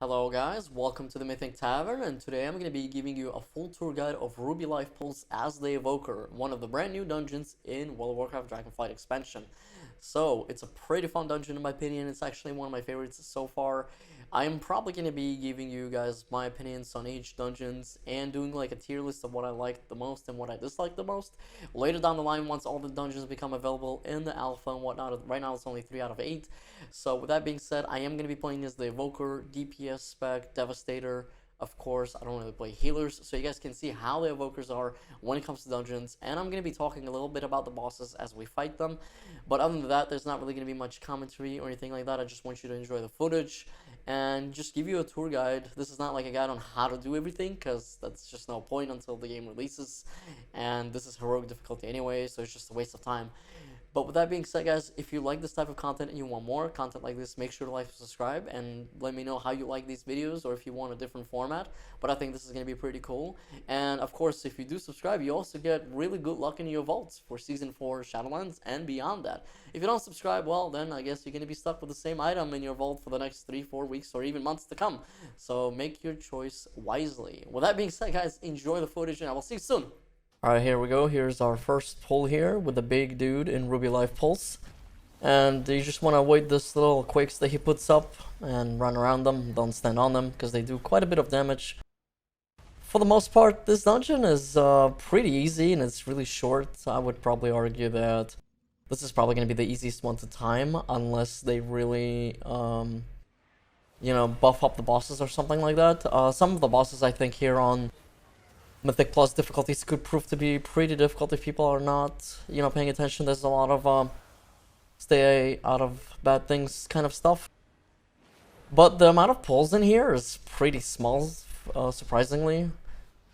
Hello guys, welcome to the Mythic Tavern, and today I'm going to be giving you a full tour guide of Ruby Life Pulse as the Evoker, one of the brand new dungeons in World of Warcraft Dragonflight expansion. So, it's a pretty fun dungeon in my opinion. It's actually one of my favorites so far. I'm probably going to be giving you guys my opinions on each dungeons and doing like a tier list of what I liked the most and what I disliked the most. Later down the line, once all the dungeons become available in the alpha and whatnot, right now it's only 3 out of 8. So with that being said, I am going to be playing as the Evoker, DPS spec, Devastator. Of course, I don't really play healers, so you guys can see how the Evokers are when it comes to dungeons, and I'm going to be talking a little bit about the bosses as we fight them. But other than that, there's not really going to be much commentary or anything like that. I just want you to enjoy the footage and just give you a tour guide. This is not like a guide on how to do everything, because that's just no point until the game releases, and this is heroic difficulty anyway, so it's just a waste of time. But with that being said, guys, if you like this type of content and you want more content like this, make sure to like and subscribe and let me know how you like these videos or if you want a different format. But I think this is going to be pretty cool. And of course, if you do subscribe, you also get really good luck in your vaults for Season 4 Shadowlands and beyond that. If you don't subscribe, well, then I guess you're going to be stuck with the same item in your vault for the next 3-4 weeks or even months to come. So make your choice wisely. With that being said, guys, enjoy the footage and I will see you soon. Alright, here we go. Here's our first pull here with the big dude in Ruby Life Pulse. And you just want to avoid this little quakes that he puts up and run around them. Don't stand on them because they do quite a bit of damage. For the most part, this dungeon is pretty easy and it's really short. I would probably argue that this is probably going to be the easiest one to time unless they really, buff up the bosses or something like that. Some of the bosses I think here on Mythic Plus difficulties could prove to be pretty difficult if people are not, paying attention. There's a lot of stay out of bad things kind of stuff. But the amount of pulls in here is pretty small, surprisingly.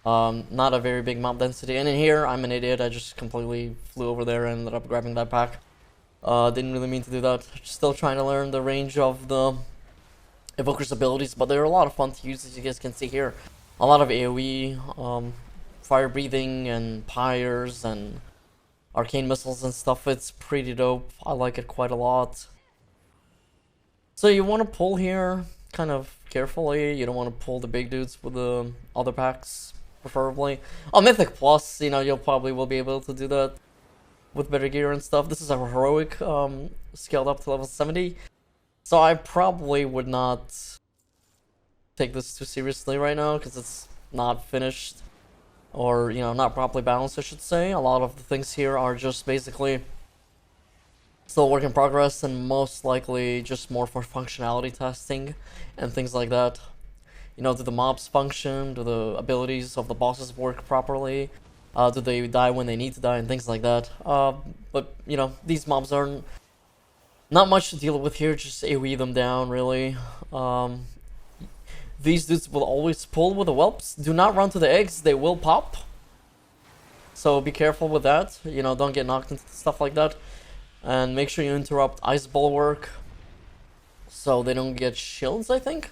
Not a very big mob density. And in here, I'm an idiot. I just completely flew over there and ended up grabbing that pack. Didn't really mean to do that. Still trying to learn the range of the Evoker's abilities, but they're a lot of fun to use, as you guys can see here. A lot of AoE, fire breathing and pyres and arcane missiles and stuff. It's pretty dope. I like it quite a lot. So you want to pull here kind of carefully. You don't want to pull the big dudes with the other packs, preferably. On Mythic Plus, you'll probably will be able to do that with better gear and stuff. This is a heroic, scaled up to level 70. So I probably would not take this too seriously right now because it's not finished or not properly balanced, I should say. A lot of the things here are just basically still a work in progress and most likely just more for functionality testing and things like that. Do the mobs function? Do the abilities of the bosses work properly? Do they die when they need to die and things like that? But these mobs are not much to deal with here, just AoE them down really. These dudes will always pull with the whelps. Do not run to the eggs, they will pop. So be careful with that. Don't get knocked into stuff like that. And make sure you interrupt Ice Bulwark so they don't get shields, I think.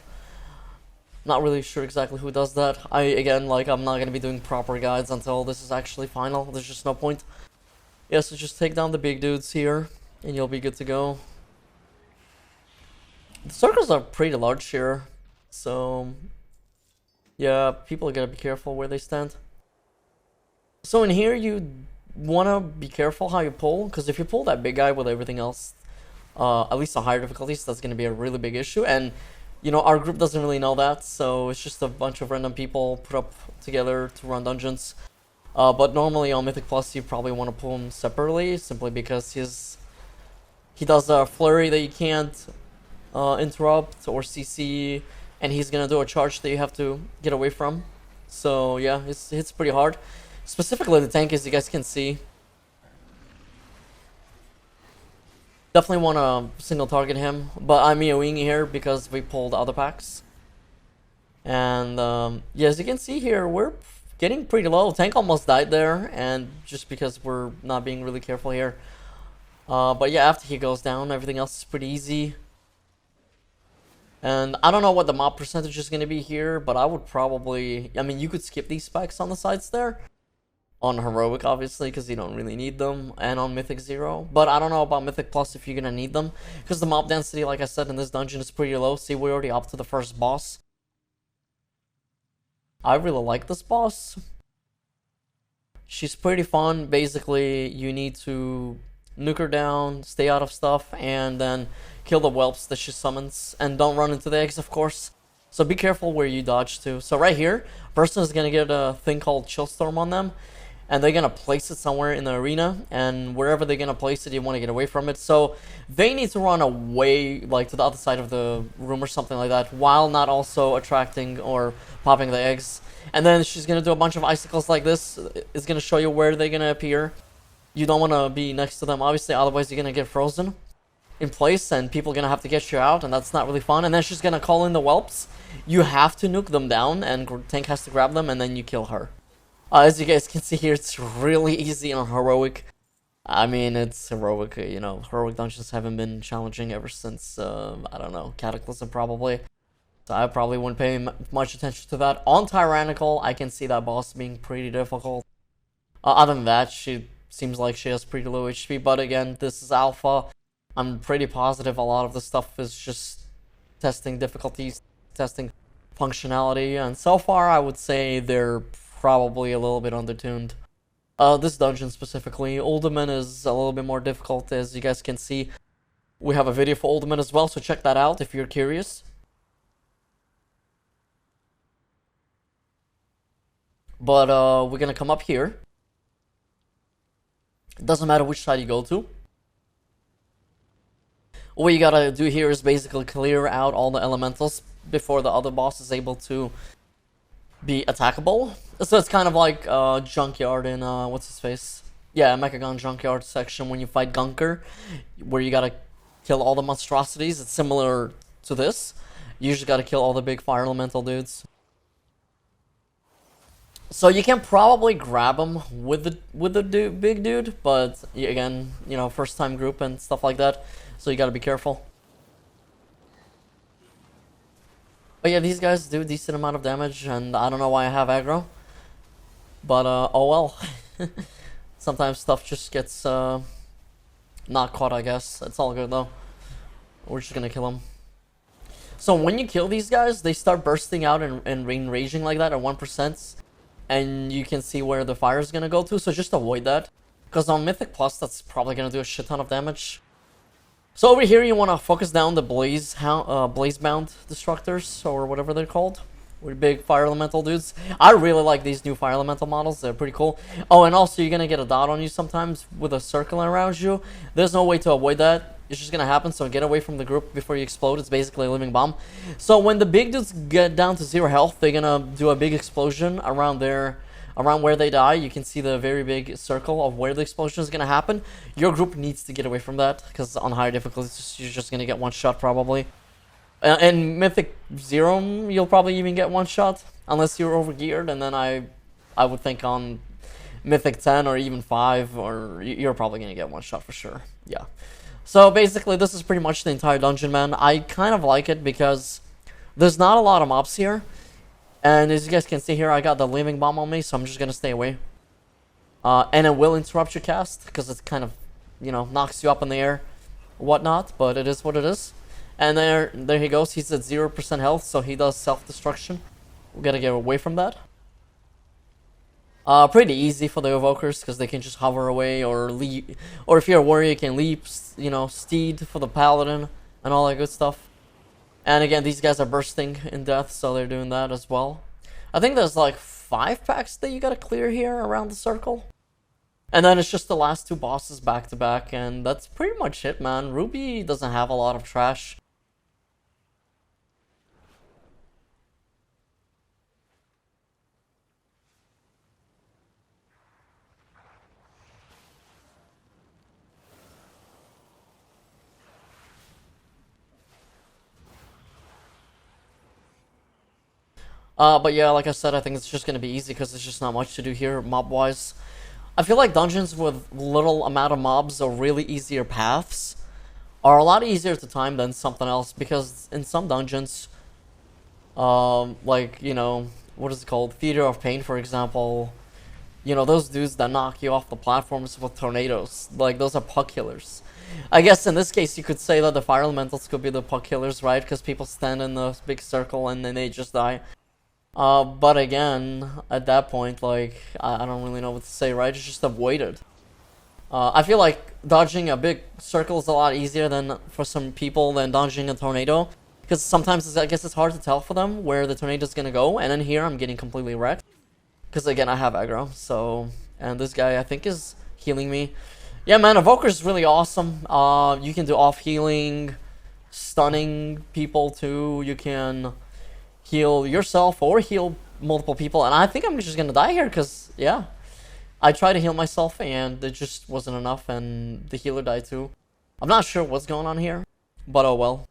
Not really sure exactly who does that. I'm not going to be doing proper guides until this is actually final. There's just no point. Yeah, so just take down the big dudes here and you'll be good to go. The circles are pretty large here. So, yeah, people gotta be careful where they stand. So in here, you wanna be careful how you pull, because if you pull that big guy with everything else, at least the higher difficulties, that's gonna be a really big issue. And, our group doesn't really know that, so it's just a bunch of random people put up together to run dungeons. But normally on Mythic Plus, you probably want to pull him separately, simply because he does a flurry that you can't interrupt or CC. And he's gonna do a charge that you have to get away from. So yeah, it hits pretty hard. Specifically the tank, as you guys can see. Definitely wanna single target him. But I'm AoEing here because we pulled other packs. And yeah, as you can see here, we're getting pretty low. Tank almost died there, and just because we're not being really careful here. But yeah, after he goes down, everything else is pretty easy. And I don't know what the mob percentage is going to be here, but I would probably... you could skip these spikes on the sides there. On Heroic, obviously, because you don't really need them. And on Mythic 0. But I don't know about Mythic Plus if you're going to need them. Because the mob density, like I said, in this dungeon is pretty low. See, we're already up to the first boss. I really like this boss. She's pretty fun. Basically, you need to nuke her down, stay out of stuff, and then kill the whelps that she summons. And don't run into the eggs, of course. So be careful where you dodge to. So right here, person is gonna get a thing called Chillstorm on them, and they're gonna place it somewhere in the arena, and wherever they're gonna place it, you want to get away from it. So they need to run away, like to the other side of the room or something like that, while not also attracting or popping the eggs. And then she's gonna do a bunch of icicles like this. It's gonna show you where they're gonna appear. You don't want to be next to them, obviously, otherwise you're gonna get frozen in place, and people are gonna have to get you out, and that's not really fun. And then she's gonna call in the whelps. You have to nuke them down, and tank has to grab them, and then you kill her. As you guys can see here, it's really easy on heroic. I mean, it's heroic, you know, heroic dungeons haven't been challenging ever since, I don't know, Cataclysm probably. So I probably wouldn't pay much attention to that. On Tyrannical, I can see that boss being pretty difficult. Other than that, she seems like she has pretty low HP, but again, this is alpha. I'm pretty positive a lot of the stuff is just testing difficulties, testing functionality, and so far I would say they're probably a little bit undertuned. This dungeon specifically, Uldaman is a little bit more difficult, as you guys can see. We have a video for Uldaman as well, so check that out if you're curious. But we're gonna come up here. It doesn't matter which side you go to. What you gotta do here is basically clear out all the elementals before the other boss is able to be attackable. So it's kind of like Junkyard in, what's his face? Yeah, Mechagon Junkyard section when you fight Gunker, where you gotta kill all the monstrosities. It's similar to this. You just gotta kill all the big fire elemental dudes. So you can probably grab him with the big dude, but again, you know, first time group and stuff like that, so you gotta be careful. But yeah, these guys do a decent amount of damage, and I don't know why I have aggro. But, oh well. Sometimes stuff just gets, not caught, I guess. It's all good, though. We're just gonna kill them. So when you kill these guys, they start bursting out and raging like that at 1%. And you can see where the fire is gonna go to, so just avoid that. Because on Mythic Plus, that's probably gonna do a shit ton of damage. So over here, you want to focus down the Blazebound Destructors, or whatever they're called. With big fire elemental dudes. I really like these new fire elemental models, they're pretty cool. Oh, and also you're gonna get a dot on you sometimes with a circle around you. There's no way to avoid that. It's just gonna happen, so get away from the group before you explode. It's basically a living bomb. So when the big dudes get down to 0 health, they're gonna do a big explosion around where they die. You can see the very big circle of where the explosion is gonna happen. Your group needs to get away from that, because on higher difficulties, you're just gonna get one shot probably. And Mythic 0, you'll probably even get one shot, unless you're overgeared, and then I would think on Mythic 10 or even 5, or you're probably gonna get one shot for sure, yeah. So basically, this is pretty much the entire dungeon, man. I kind of like it because there's not a lot of mobs here, and as you guys can see here, I got the living bomb on me, so I'm just gonna stay away. And it will interrupt your cast, because it kind of, you know, knocks you up in the air, whatnot, but it is what it is. And there he goes. He's at 0% health, so he does self-destruction. We gotta get away from that. Pretty easy for the evokers, because they can just hover away or leap. Or if you're a warrior, you can leap, you know, steed for the paladin, and all that good stuff. And again, these guys are bursting in death, so they're doing that as well. I think there's like 5 packs that you gotta clear here around the circle. And then it's just the last 2 bosses back to back, and that's pretty much it, man. Ruby doesn't have a lot of trash. But yeah, like I said, I think it's just gonna be easy because there's just not much to do here mob-wise. I feel like dungeons with little amount of mobs or really easier paths are a lot easier to time than something else, because in some dungeons, like, you know, what is it called? Theater of Pain, for example, you know, those dudes that knock you off the platforms with tornadoes, like, those are puck killers. I guess in this case you could say that the fire elementals could be the puck killers, right? Because people stand in the big circle and then they just die. But again, at that point, like, I don't really know what to say, right? It's just avoided. I feel like dodging a big circle is a lot easier than for some people than dodging a tornado. Because sometimes I guess it's hard to tell for them where the tornado's gonna go. And then here I'm getting completely wrecked. Because again, I have aggro. So, and this guy I think is healing me. Yeah, man, Evoker is really awesome. You can do off healing, stunning people too. You can heal yourself or heal multiple people. And I think I'm just gonna die here because, yeah. I tried to heal myself and it just wasn't enough and the healer died too. I'm not sure what's going on here, but oh well.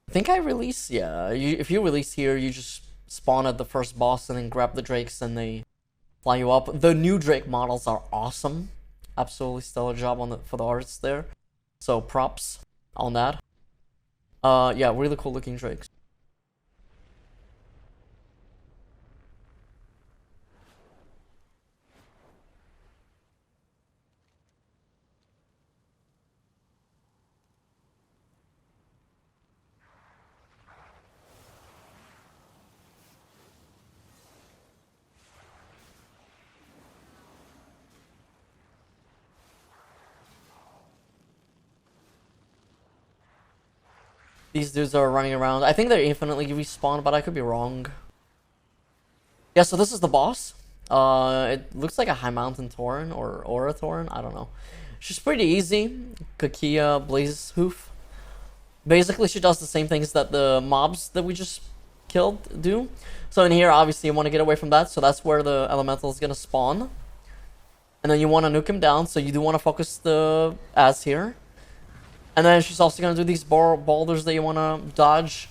I think I release, yeah, if you release here, you just spawn at the first boss and then grab the drakes and they fly you up. The new drake models are awesome. Absolutely stellar job on for the artists there. So props on that. Yeah, really cool looking drakes. These dudes are running around. I think they're infinitely respawn, but I could be wrong. Yeah, so this is the boss. It looks like a high mountain Tauren or Aura Tauren. I don't know. She's pretty easy. Kokia Blazehoof. Basically, she does the same things that the mobs that we just killed do. So in here, obviously, you want to get away from that. So that's where the elemental is gonna spawn. And then you want to nuke him down. So you do want to focus the ads here. And then she's also gonna do these boulders that you wanna dodge,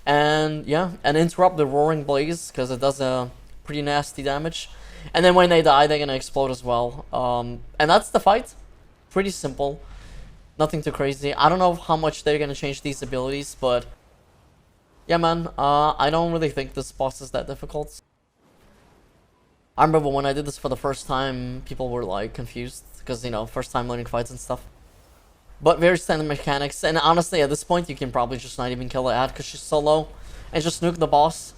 and yeah, and interrupt the roaring blaze because it does a pretty nasty damage. And then when they die, they're gonna explode as well. And that's the fight. Pretty simple, nothing too crazy. I don't know how much they're gonna change these abilities, but yeah, man. I don't really think this boss is that difficult. I remember when I did this for the first time, people were like confused because you know, first time learning fights and stuff. But very standard mechanics, and honestly, at this point, you can probably just not even kill the ad because she's so low, and just nuke the boss.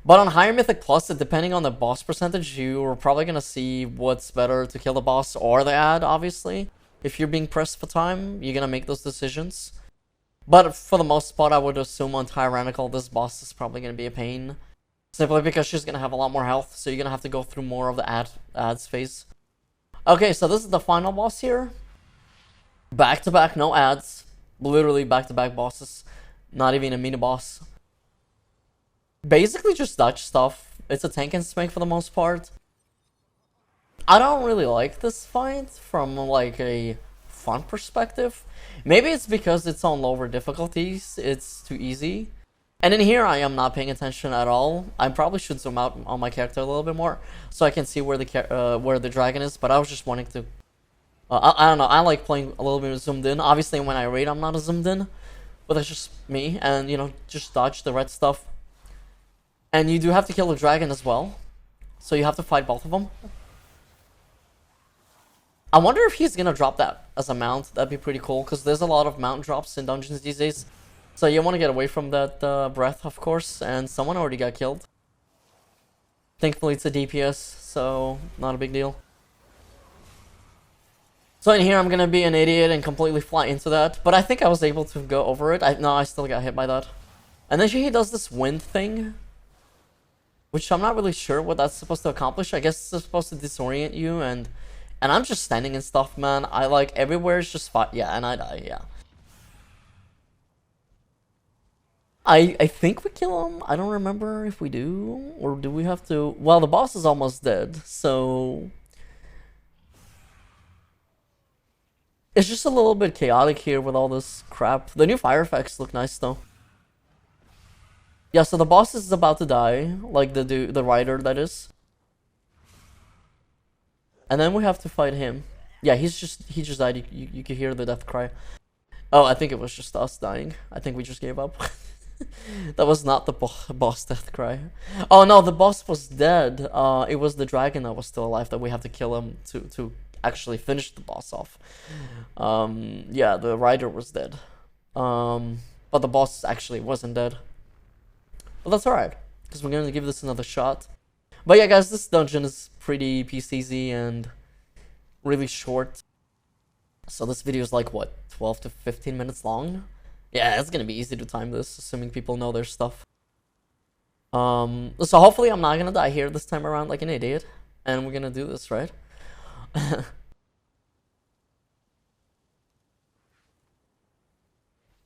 But on higher Mythic Plus, depending on the boss percentage, you're probably gonna see what's better to kill the boss or the ad, obviously. If you're being pressed for time, you're gonna make those decisions. But for the most part, I would assume on Tyrannical, this boss is probably gonna be a pain. Simply because she's gonna have a lot more health, so you're gonna have to go through more of the ads phase. Okay, so this is the final boss here. Back to back, no ads. Literally back to back bosses. Not even a mini boss. Basically just dodge stuff. It's a tank and spank for the most part. I don't really like this fight from like a fun perspective. Maybe it's because it's on lower difficulties. It's too easy. And in here, I am not paying attention at all. I probably should zoom out on my character a little bit more so I can see where the dragon is. But I was just wanting to. I don't know. I like playing a little bit zoomed in. Obviously, when I raid, I'm not as zoomed in, but that's just me. And you know, just dodge the red stuff. And you do have to kill the dragon as well, so you have to fight both of them. I wonder if he's gonna drop that as a mount. That'd be pretty cool because there's a lot of mount drops in dungeons these days. So you want to get away from that breath, of course, and someone already got killed. Thankfully it's a DPS, so not a big deal. So in here I'm gonna be an idiot and completely fly into that, but I think I was able to go over it. No, I still got hit by that. And then he does this wind thing, which I'm not really sure what that's supposed to accomplish. I guess it's supposed to disorient you, and I'm just standing and stuff, man. I like everywhere is just fight. Yeah, and I die, yeah. I think we kill him. I don't remember if we do, or do we have to? Well, the boss is almost dead, so it's just a little bit chaotic here with all this crap. The new fire effects look nice though. Yeah, so the boss is about to die, like the rider that is, and then we have to fight him. Yeah, he just died. You can hear the death cry. Oh, I think it was just us dying. I think we just gave up. That was not the boss death cry. Oh no, the boss was dead. It was the dragon that was still alive that we have to kill him to actually finished the boss off. Yeah, the rider was dead. But the boss actually wasn't dead. But that's alright, because we're gonna give this another shot. But yeah, guys, this dungeon is pretty PCZ and really short. So this video is like, what, 12 to 15 minutes long? Yeah, it's gonna be easy to time this, assuming people know their stuff. So hopefully I'm not gonna die here this time around like an idiot. And we're gonna do this, right?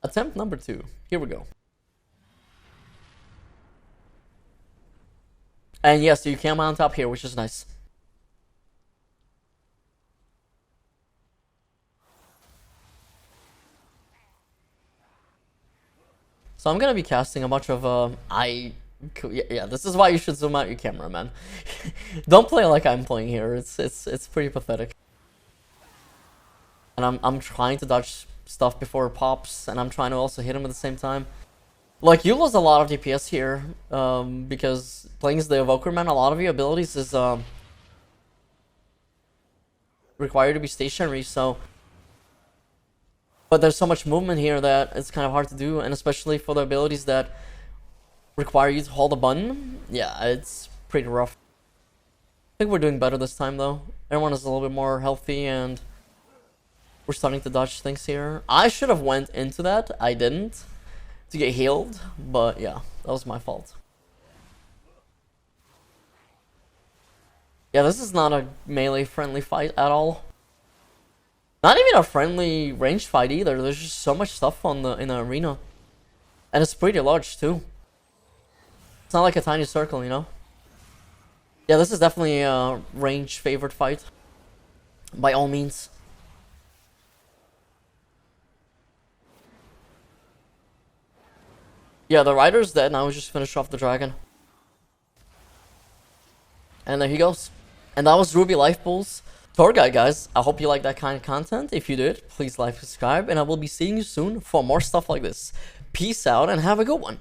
Attempt number 2. Here we go. And yes, you can mount up here, which is nice. So I'm gonna be casting a bunch of yeah, this is why you should zoom out your camera, man. Don't play like I'm playing here. It's pretty pathetic. And I'm trying to dodge stuff before it pops, and I'm trying to also hit him at the same time. Like, you lose a lot of DPS here, because playing as the Evoker, man, a lot of your abilities is require to be stationary, so... But there's so much movement here that it's kind of hard to do, and especially for the abilities that require you to hold a button, yeah, it's pretty rough. I think we're doing better this time, though. Everyone is a little bit more healthy, and we're starting to dodge things here. I should have went into that. I didn't, to get healed, but yeah, that was my fault. Yeah, this is not a melee-friendly fight at all. Not even a friendly ranged fight either. There's just so much stuff in the arena, and it's pretty large too. It's not like a tiny circle, you know? Yeah, this is definitely a range favored fight. By all means. Yeah, the rider's dead. Now we just finish off the dragon. And there he goes. And that was Ruby Life Pools tour guide, guys. I hope you like that kind of content. If you did, please like, subscribe, and I will be seeing you soon for more stuff like this. Peace out and have a good one.